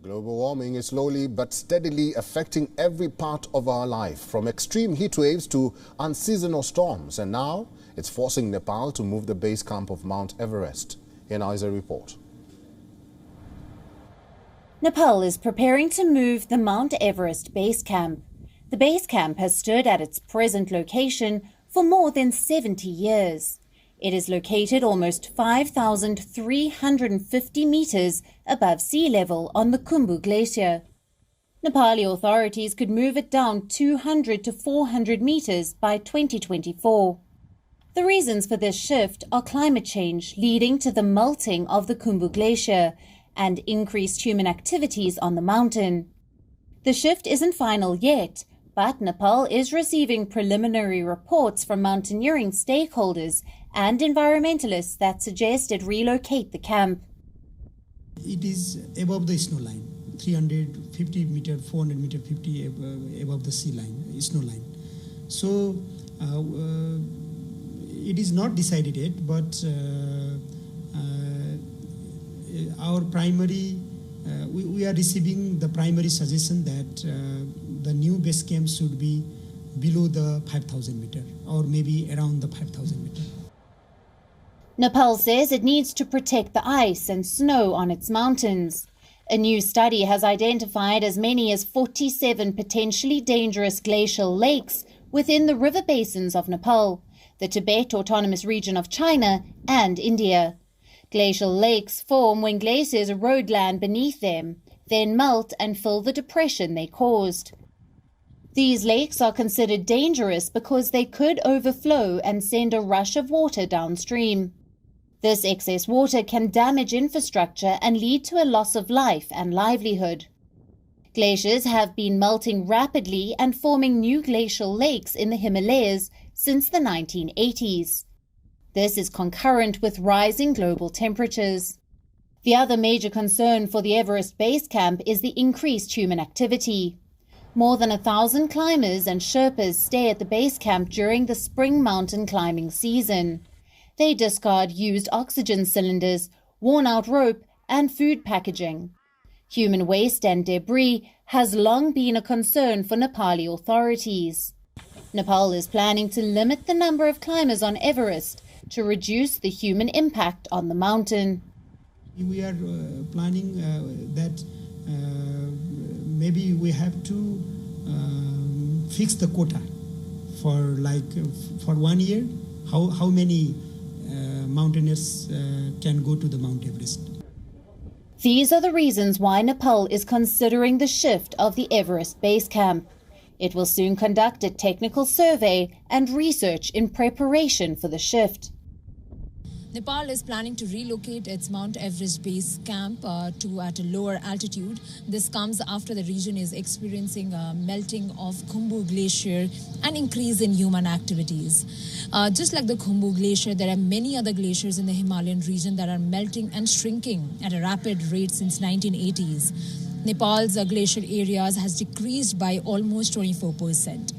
Global warming is slowly but steadily affecting every part of our life, from extreme heat waves to unseasonal storms. And now it's forcing Nepal to move the base camp of Mount Everest. Here now is a report. Nepal is preparing to move the Mount Everest base camp. The base camp has stood at its present location for more than 70 years. It is located almost 5,350 meters above sea level on the Khumbu glacier. Nepali authorities could move it down 200 to 400 meters by 2024. The reasons for this shift are climate change leading to the melting of the Khumbu glacier and increased human activities on the mountain. The shift isn't final yet, but Nepal is receiving preliminary reports from mountaineering stakeholders and environmentalists that suggest it relocate the camp. It is above the snow line, 350 meter, 400 meter, 50 above the sea line, snow line. So it is not decided yet, but our primary, we are receiving the primary suggestion that the new base camp should be below the 5,000 meter or maybe around the 5,000 meter. Nepal says it needs to protect the ice and snow on its mountains. A new study has identified as many as 47 potentially dangerous glacial lakes within the river basins of Nepal, the Tibet Autonomous Region of China and India. Glacial lakes form when glaciers erode land beneath them, then melt and fill the depression they caused. These lakes are considered dangerous because they could overflow and send a rush of water downstream. This excess water can damage infrastructure and lead to a loss of life and livelihood. Glaciers have been melting rapidly and forming new glacial lakes in the Himalayas since the 1980s. This is concurrent with rising global temperatures. The other major concern for the Everest base camp is the increased human activity. More than 1,000 climbers and Sherpas stay at the base camp during the spring mountain climbing season. They discard used oxygen cylinders, worn-out rope, and food packaging. Human waste and debris has long been a concern for Nepali authorities. Nepal is planning to limit the number of climbers on Everest to reduce the human impact on the mountain. We are planning that maybe we have to fix the quota for for 1 year, how many mountaineers can go to the Mount Everest. These are the reasons why Nepal is considering the shift of the Everest base camp. It will soon conduct a technical survey and research in preparation for the shift. Nepal is planning to relocate its Mount Everest base camp at a lower altitude. This comes after the region is experiencing a melting of Khumbu glacier and increase in human activities. Just like the Khumbu glacier, there are many other glaciers in the Himalayan region that are melting and shrinking at a rapid rate since 1980s. Nepal's glacier areas has decreased by almost 24%.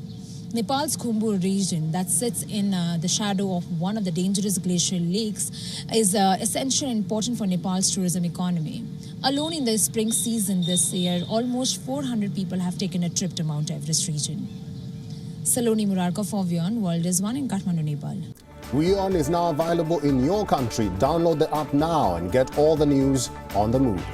Nepal's Khumbu region that sits in the shadow of one of the dangerous glacial lakes is essential and important for Nepal's tourism economy. Alone in the spring season this year, almost 400 people have taken a trip to Mount Everest region. Saloni Murarka for WION World is One in Kathmandu, Nepal. WION is now available in your country. Download the app now and get all the news on the move.